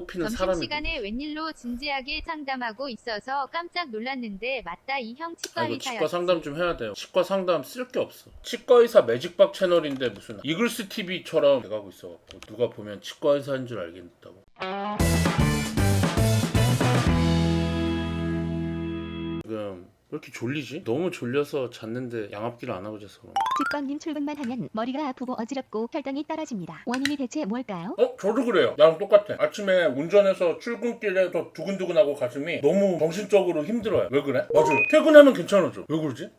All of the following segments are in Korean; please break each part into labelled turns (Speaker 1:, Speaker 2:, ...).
Speaker 1: 피는 사람이.
Speaker 2: 점심시간에 웬일로 진지하게 상담하고 있어서 깜짝 놀랐는데 맞다 이 형 치과
Speaker 1: 이거
Speaker 2: 의사였지.
Speaker 1: 치과 상담 좀 해야 돼요. 치과 상담 쓸 게 없어. 치과 의사 매직박 채널인데 무슨 이글스 TV처럼 돼가고 있어갖고 누가 보면 치과 의사인 줄 알겠다고. 지금 왜 이렇게 졸리지? 너무 졸려서 잤는데 양압기를 안 하고 자서 그런가.
Speaker 3: 직광님 출근만 하면 머리가 아프고 어지럽고 혈당이 떨어집니다. 원인이 대체 뭘까요?
Speaker 1: 저도 그래요. 나랑 똑같아. 아침에 운전해서 출근길에서 두근두근하고 가슴이 너무 정신적으로 힘들어요. 왜 그래? 맞아요. 퇴근하면 괜찮아져. 왜 그러지?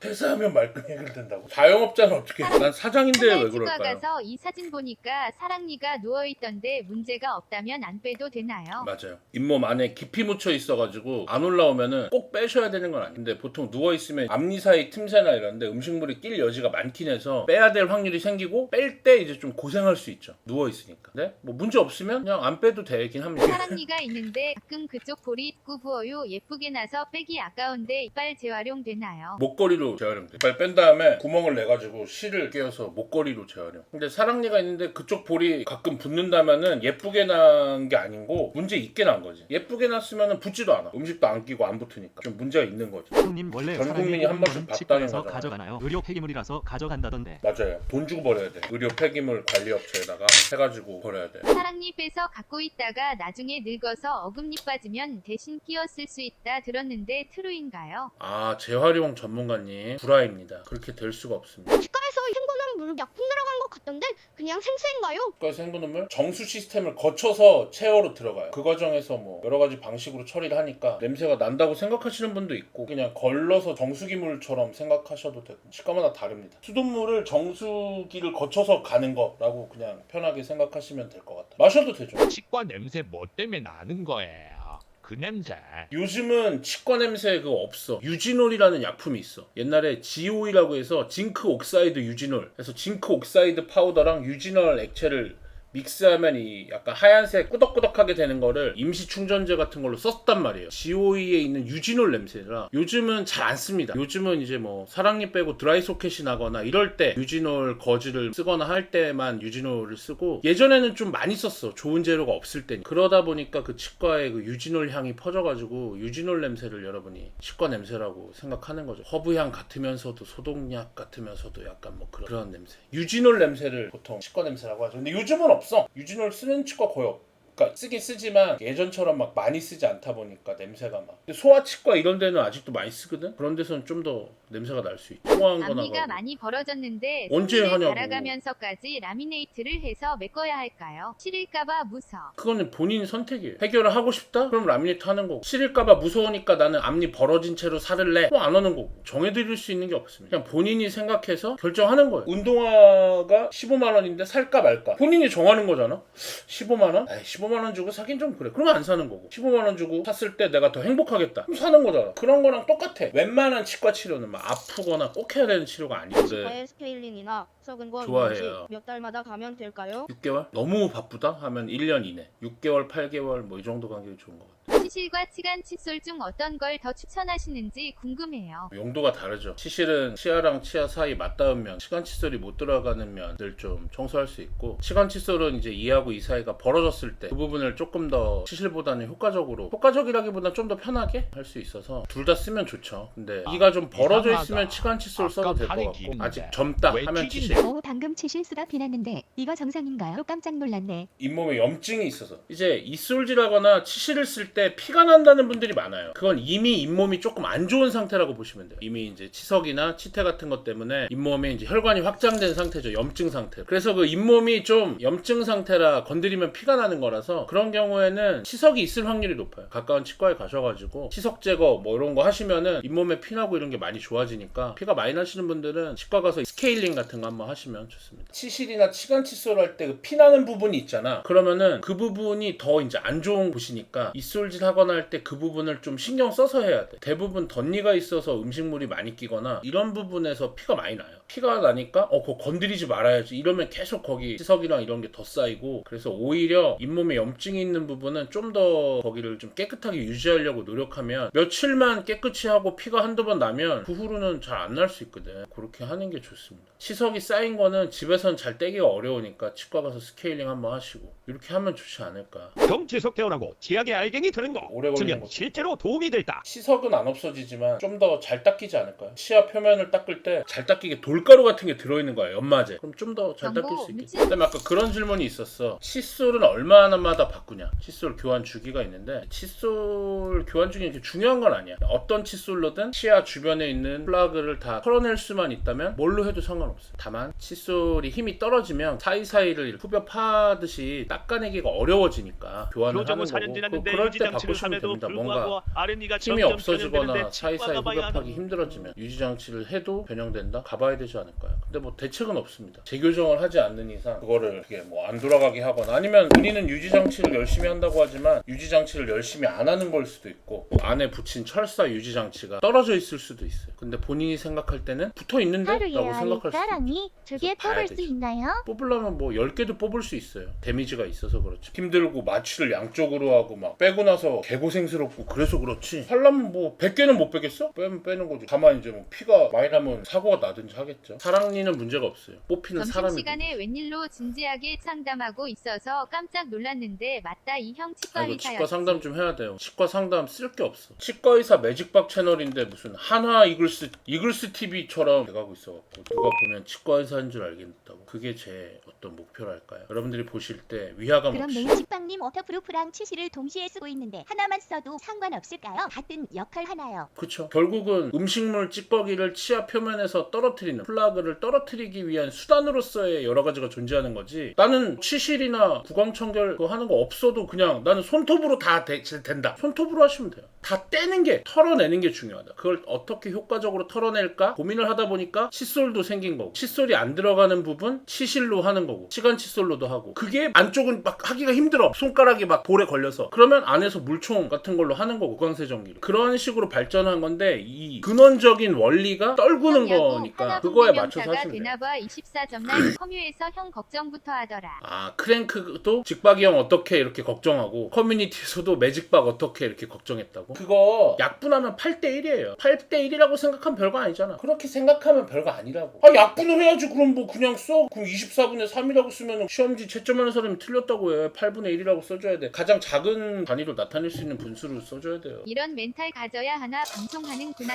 Speaker 1: 퇴사하면 말끔 해결된다고. 자영업자는 어떻게 해? 난 사장인데 왜
Speaker 2: 치과
Speaker 1: 그럴까요?
Speaker 2: 가서 이 사진 보니까 사랑니가 누워있던데 문제가 없다면 안 빼도 되나요?
Speaker 1: 맞아요. 잇몸 안에 깊이 묻혀 있어가지고 안 올라오면은 꼭 빼셔야 되는 건 아닌데 보통 누워있으면 앞니 사이 틈새나 이런데 음식물이 낄 여지가 많긴 해서 빼야 될 확률이 생기고 뺄 때 이제 좀 고생할 수 있죠. 누워있으니까. 근데 뭐 문제 없으면 그냥 안 빼도 되긴 합니다.
Speaker 2: 사랑니가 있는데 가끔 그쪽 볼이 있고 부어요. 예쁘게 나서 빼기 아까운데 이빨 재활용 되나요?
Speaker 1: 목걸이로 재활용돼. 이빨 뺀 다음에 구멍을 내가지고 실을 끼워서 목걸이로 재활용. 근데 사랑니가 있는데 그쪽 볼이 가끔 붓는다면은 예쁘게 난 게 아니고 문제 있게 난 거지. 예쁘게 났으면은 붓지도 않아. 음식도 안 끼고 안 붙으니까 좀 문제가 있는 거죠.
Speaker 4: 형님 원래
Speaker 1: 전
Speaker 4: 사람이
Speaker 1: 국민이 한 번씩
Speaker 4: 뽑는
Speaker 1: 봤다는
Speaker 4: 치과에서
Speaker 1: 거잖아요.
Speaker 4: 가져가나요? 의료 폐기물이라서 가져간다던데.
Speaker 1: 맞아요. 돈 주고 버려야 돼. 의료 폐기물 관리업체에다가 해가지고 버려야 돼.
Speaker 2: 사랑니 빼서 갖고 있다가 나중에 늙어서 어금니 빠지면 대신 끼워 쓸 수 있다 들었는데 트루인가요?
Speaker 1: 아, 재활용 전문가님 불화입니다. 그렇게 될 수가 없습니다.
Speaker 5: 치과에서 생고는 약품 들어간 것 같던데 그냥 생수인가요?
Speaker 1: 치과 생분음을 정수 시스템을 거쳐서 체어로 들어가요. 그 과정에서 뭐 여러 가지 방식으로 처리를 하니까 냄새가 난다고 생각하시는 분도 있고 그냥 걸러서 정수기물처럼 생각하셔도 되고 치과마다 다릅니다. 수돗물을 정수기를 거쳐서 가는 거라고 그냥 편하게 생각하시면 될 것 같아요. 마셔도 되죠.
Speaker 6: 치과 냄새 뭐 때문에 나는 거예요? 그 냄새.
Speaker 1: 요즘은 치과 냄새 그거 없어. 유지놀이라는 약품이 있어. 옛날에 GO이라고 해서 징크 옥사이드 유지놀. 그래서 징크 옥사이드 파우더랑 유지놀 액체를 믹스하면 이 약간 하얀색 꾸덕꾸덕하게 되는 거를 임시 충전재 같은 걸로 썼단 말이에요. GOE에 있는 유지놀 냄새라 요즘은 잘 안 씁니다. 요즘은 이제 뭐 사랑니 빼고 드라이 소켓이 나거나 이럴 때 유지놀 거즈를 쓰거나 할 때만 유지놀을 쓰고 예전에는 좀 많이 썼어. 좋은 재료가 없을 때. 그러다 보니까 그 치과에 그 유지놀 향이 퍼져가지고 유지놀 냄새를 여러분이 치과 냄새라고 생각하는 거죠. 허브향 같으면서도 소독약 같으면서도 약간 뭐 그런 냄새. 유지놀 냄새를 보통 치과 냄새라고 하죠. 근데 요즘은 없어. 유지놀 쓰는 치과 거의 없어. 그러니까 쓰긴 쓰지만 예전처럼 막 많이 쓰지 않다 보니까 냄새가 막. 근데 소아치과 이런 데는 아직도 많이 쓰거든. 그런 데서는 좀 더 냄새가 날 수 있죠. 소화한 거나
Speaker 2: 앞니가
Speaker 1: 뭐.
Speaker 2: 많이 벌어졌는데
Speaker 1: 언제
Speaker 2: 손을
Speaker 1: 하냐고.
Speaker 2: 달아가면서까지 라미네이트를 해서 메꿔야 할까요? 싫을까봐 무서.
Speaker 1: 그거는 본인 선택이에요. 해결을 하고 싶다? 그럼 라미네이트 하는 거고. 싫을까봐 무서우니까 나는 앞니 벌어진 채로 살을래? 또 안 하는 거고. 정해드릴 수 있는 게 없습니다. 그냥 본인이 생각해서 결정하는 거예요. 운동화가 15만 원인데 살까 말까? 본인이 정하는 거잖아. 15만 원? 에이, 15만 원 주고 사긴 좀 그래. 그러면 안 사는 거고. 15만 원 주고 샀을 때 내가 더 행복하겠다. 그럼 사는 거잖아. 그런 거랑 똑같아. 웬만한 치과 치료는 막 아프거나 꼭 해야 되는 치료가 아니거든.
Speaker 5: 치과의 스케일링이나 썩은 거
Speaker 1: 좋아해요.
Speaker 5: 있는지 몇 달마다 가면 될까요?
Speaker 1: 6개월? 너무 바쁘다? 하면 1년 이내. 6개월, 8개월 뭐 이 정도 간격이 좋은 것 같아요.
Speaker 2: 치실과 치간 칫솔 중 어떤 걸 더 추천하시는지 궁금해요.
Speaker 1: 용도가 다르죠. 치실은 치아랑 치아 사이 맞닿으면 치간 칫솔이 못 들어가는 면들 좀 청소할 수 있고 치간 칫솔은 이제 이하고 이 사이가 벌어졌을 때 그 부분을 조금 더 치실보다는 효과적이라기보다는 좀 더 편하게 할 수 있어서 둘 다 쓰면 좋죠. 근데 이가 좀 벌어져
Speaker 6: 이상하다.
Speaker 1: 있으면 치간 칫솔 써도 될 것
Speaker 6: 팔이
Speaker 1: 같고
Speaker 6: 긴데
Speaker 1: 아직 젊다
Speaker 6: 왜
Speaker 1: 하면
Speaker 6: 튀긴데?
Speaker 1: 치실.
Speaker 3: 방금 치실수가 비났는데 이거 정상인가요? 깜짝 놀랐네.
Speaker 1: 잇몸에 염증이 있어서 이제 이솔질하거나 치실을 쓸 때 피가 난다는 분들이 많아요. 그건 이미 잇몸이 조금 안 좋은 상태라고 보시면 돼요. 이미 이제 치석이나 치태 같은 것 때문에 잇몸에 이제 혈관이 확장된 상태죠. 염증 상태. 그래서 그 잇몸이 좀 염증 상태라 건드리면 피가 나는 거라서 그런 경우에는 치석이 있을 확률이 높아요. 가까운 치과에 가셔가지고 치석 제거 뭐 이런 거 하시면은 잇몸에 피 나고 이런 게 많이 좋아지니까 피가 많이 나시는 분들은 치과 가서 스케일링 같은 거 한번 하시면 좋습니다. 치실이나 치간 칫솔 할 때 그 피 나는 부분이 있잖아. 그러면은 그 부분이 더 이제 안 좋은 곳이니까 이솔질 하거나 할 때 그 부분을 좀 신경 써서 해야 돼. 대부분 덧니가 있어서 음식물이 많이 끼거나 이런 부분에서 피가 많이 나요. 피가 나니까 그거 건드리지 말아야지 이러면 계속 거기 치석이랑 이런 게 더 쌓이고 그래서 오히려 잇몸에 염증이 있는 부분은 좀 더 거기를 좀 깨끗하게 유지하려고 노력하면 며칠만 깨끗이 하고 피가 한두 번 나면 그 후로는 잘 안 날 수 있거든. 그렇게 하는 게 좋습니다. 치석이 쌓인 거는 집에서는 잘 떼기가 어려우니까 치과 가서 스케일링 한번 하시고 이렇게 하면 좋지 않을까.
Speaker 6: 경지속 태어나고 치약에 알갱이 드는 거
Speaker 1: 오래 걸리는
Speaker 6: 증명
Speaker 1: 거죠.
Speaker 6: 실제로 도움이 됐다.
Speaker 1: 치석은 안 없어지지만 좀 더 잘 닦이지 않을까요? 치아 표면을 닦을 때 잘 닦이게 돌가루 같은 게 들어있는 거야, 연마제. 그럼 좀 더 잘 닦일 수 있겠지. 그다음에 아까 그런 질문이 있었어. 칫솔은 얼마나마다 바꾸냐. 칫솔 교환 주기가 있는데 칫솔 교환 주기는 이렇게 중요한 건 아니야. 어떤 칫솔로든 치아 주변에 있는 플라그를 다 털어낼 수만 있다면 뭘로 해도 상관없어. 다만 칫솔이 힘이 떨어지면 사이사이를 후벼 파듯이 닦아내기가 어려워지니까 교환을 하는
Speaker 6: 교정후
Speaker 1: 거고
Speaker 6: 4년 지났는데
Speaker 1: 그럴 때
Speaker 6: 유지장치를
Speaker 1: 바꾸시면
Speaker 6: 함에도
Speaker 1: 됩니다. 뭔가
Speaker 6: 불구하고 아랫니가
Speaker 1: 힘이
Speaker 6: 점점
Speaker 1: 없어지거나
Speaker 6: 변형되는데
Speaker 1: 사이사이
Speaker 6: 치과가 봐야
Speaker 1: 후벼파기
Speaker 6: 하는
Speaker 1: 힘들어지면 유지장치를 해도 변형된다? 가봐야 되지 않을까요? 근데 뭐 대책은 없습니다. 재교정을 하지 않는 이상 그거를 그게 뭐 안 돌아가게 하거나 아니면 본인은 유지장치를 열심히 한다고 하지만 유지장치를 열심히 안 하는 걸 수도 있고 뭐 안에 붙인 철사 유지장치가 떨어져 있을 수도 있어요. 근데 본인이 생각할 때는 붙어 있는데?
Speaker 5: 하루에
Speaker 1: 라고 생각할 수도 있고
Speaker 5: 알까랑이 두 개
Speaker 1: 봐야
Speaker 5: 뽑을 수
Speaker 1: 되지.
Speaker 5: 있나요?
Speaker 1: 뽑으려면 뭐 10개도 뽑을 수 있어요. 데미지가 있어서 그렇지. 힘들고 마취를 양쪽으로 하고 막 빼고 나서 개고생스럽고 그래서 그렇지. 하려면 뭐 100개는 못 빼겠어? 빼면 빼는 거지. 다만 이제 뭐 피가 많이 나면 사고가 나든지 하겠죠. 사랑니는 문제가 없어요. 뽑히는 사람이.
Speaker 2: 점심시간에 웬일로 진지하게 상담하고 있어서 깜짝 놀랐는데 맞다 이 형 치과
Speaker 1: 이거 치과
Speaker 2: 의사였지.
Speaker 1: 상담 좀 해야 돼요. 치과 상담 쓸 게 없어. 치과 의사 매직박 채널인데 무슨 한화 이글스 TV처럼 돼가고 있어갖고 누가 보면 치과 의사인 줄 알겠다고. 그게 제 어떤 목표랄까요? 여러분들이 보실 때 위화감
Speaker 3: 그럼
Speaker 1: 없이.
Speaker 3: 매직박님 워터프루프랑 치실을 동시에 쓰고 있는데 하나만 써도 상관없을까요? 같은 역할 하나요?
Speaker 1: 그쵸. 결국은 음식물 찌꺼기를 치아 표면에서 떨어뜨리는 플라그를 떨어뜨리기 위한 수단으로서의 여러 가지가 존재하는 거지. 나는 치실이나 구강청결 그거 하는 거 없어도 그냥 나는 손톱으로 다 된다. 손톱으로 하시면 돼요. 다 떼는 게 털어내는 게 중요하다. 그걸 어떻게 효과적으로 털어낼까 고민을 하다 보니까 칫솔도 생긴 거고 칫솔이 안 들어가는 부분 치실로 하는 거고 시간 칫솔로도 하고 그게 안쪽은 막 하기가 힘들어. 손가락이 막 볼에 걸려서 그러면 안에서 물총 같은 걸로 하는 거고 구강세정기로 그런 식으로 발전한 건데 이 근원적인 원리가 떨구는 거니까 그거에 맞춰서 하시면 돼요.
Speaker 2: 되나봐 24점날 커뮤에서 형 걱정부터 하더라.
Speaker 1: 아 크랭크도 직박이 형 어떻게 이렇게 걱정하고 커뮤니티에서도 매직박 어떻게 이렇게 걱정했다고? 그거 약분하면 8대1이에요 8대1이라고 생각하면 별거 아니잖아. 그렇게 생각하면 별거 아니라고. 아 약분을 해야지. 그럼 뭐 그냥 써. 그럼 24분의 3이라고 쓰면 시험지 채점하는 사람이 틀렸다고 해. 8분의 1이라고 써줘야 돼. 가장 작은 단위로 나타낼 수 있는 분수로 써줘야 돼요.
Speaker 2: 이런 멘탈 가져야 하나 방송하는구나.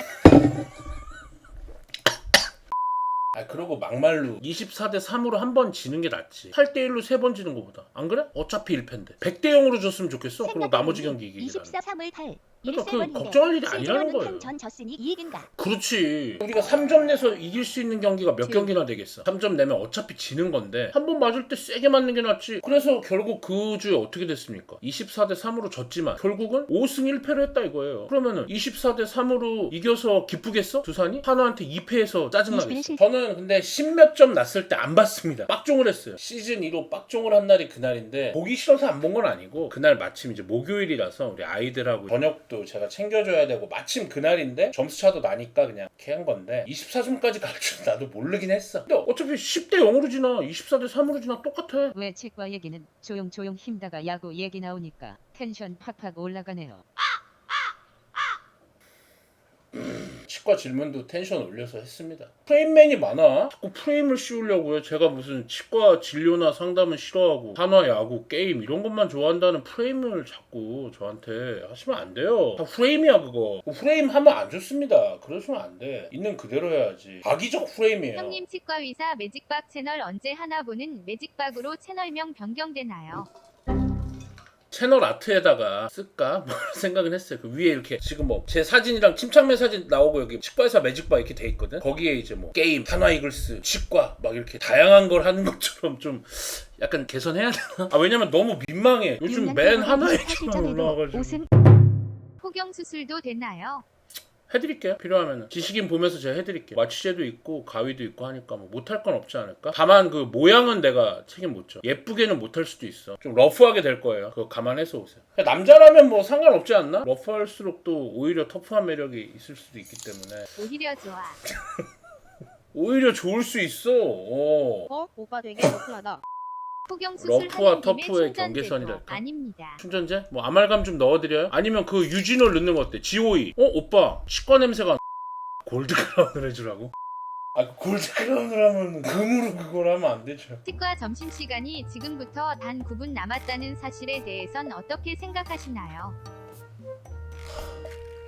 Speaker 1: 아 그러고 막말로 24대 3으로 한 번 지는 게 낫지 8대 1로 3번 지는 거보다. 안 그래? 어차피 1패인데 100대 0으로 졌으면 좋겠어. 그리고 나머지 경기 이기기.
Speaker 3: 24, 3을 8
Speaker 1: 그러니까 그 걱정할 일이 아니라는 거예요.
Speaker 3: 한전 졌으니 이익인가?
Speaker 1: 그렇지. 우리가 3점 내서 이길 수 있는 경기가 몇 경기나 되겠어. 3점 내면 어차피 지는 건데 한 번 맞을 때 세게 맞는 게 낫지. 그래서 결국 그 주에 어떻게 됐습니까? 24대 3으로 졌지만 결국은 5승 1패를 했다 이거예요. 그러면은 24대 3으로 이겨서 기쁘겠어? 두산이? 한화한테 2패해서 짜증나겠어. 저는 근데 10몇 점 났을 때 안 봤습니다. 빡종을 했어요. 시즌 2로 빡종을 한 날이 그날인데 보기 싫어서 안 본 건 아니고 그날 마침 이제 목요일이라서 우리 아이들하고 저녁도 제가 챙겨줘야 되고 마침 그날인데 점수차도 나니까 그냥 이렇게 한 건데 24점까지 갈 줄 나도 모르긴 했어. 근데 어차피 10대 0으로 지나 24대 3으로 지나 똑같아.
Speaker 7: 왜 치과 얘기는 조용조용 힘다가 야구 얘기 나오니까 텐션 팍팍 올라가네요.
Speaker 1: 치과 질문도 텐션 올려서 했습니다. 프레임맨이 많아. 자꾸 프레임을 씌우려고요. 제가 무슨 치과 진료나 상담은 싫어하고 한화, 야구, 게임 이런 것만 좋아한다는 프레임을 자꾸 저한테 하시면 안 돼요. 다 프레임이야 그거. 프레임 하면 안 좋습니다. 그러시면 안 돼. 있는 그대로 해야지. 악의적 프레임이에요.
Speaker 2: 형님 치과 의사 매직박 채널 언제 하나 보는 매직박으로 채널명 변경되나요?
Speaker 1: 채널 아트에다가 쓸까? 뭐 생각은 했어요. 그 위에 이렇게 지금 뭐 제 사진이랑 침착맨 사진 나오고 여기 치과의사 매직바 이렇게 돼 있거든. 거기에 이제 뭐 게임, 한화 이글스, 치과 막 이렇게 다양한 걸 하는 것처럼 좀 약간 개선해야 되나? 아 왜냐면 너무 민망해. 요즘 맨 하나 얘기만 올라와가지고.
Speaker 3: 5승
Speaker 2: 포경 수술도 되나요?
Speaker 1: 해드릴게요. 필요하면 지식인 보면서 제가 해드릴게요. 마취제도 있고 가위도 있고 하니까 뭐 못할 건 없지 않을까. 다만 그 모양은 내가 책임 못 져. 예쁘게는 못할 수도 있어. 좀 러프하게 될 거예요. 그거 감안해서 오세요. 남자라면 뭐 상관없지 않나? 러프할수록 또 오히려 터프한 매력이 있을 수도 있기 때문에
Speaker 2: 오히려 좋아.
Speaker 1: 오히려 좋을 수 있어.
Speaker 5: 오빠 되게 러프하다.
Speaker 2: 포경 수술
Speaker 1: 러프와
Speaker 2: 하는 김에
Speaker 1: 터프의
Speaker 2: 충전되고.
Speaker 1: 경계선이랄까?
Speaker 2: 아닙니다.
Speaker 1: 충전재? 뭐 아말감 좀 넣어드려요? 아니면 그 유진올 넣는 거 어때? GOE. 오빠 치과 냄새가 골드크라운을 해주라고? 골드크라운을 하면 금으로 그걸 하면 안 되죠.
Speaker 2: 치과 점심시간이 지금부터 단 9분 남았다는 사실에 대해선 어떻게 생각하시나요?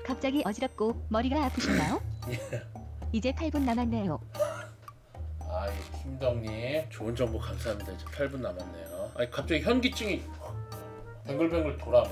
Speaker 3: 갑자기 어지럽고 머리가 아프신가요? 이제 8분 남았네요.
Speaker 1: 김덕님 좋은 정보 감사합니다. 이제 8분 남았네요. 갑자기 현기증이 뱅글뱅글 돌아.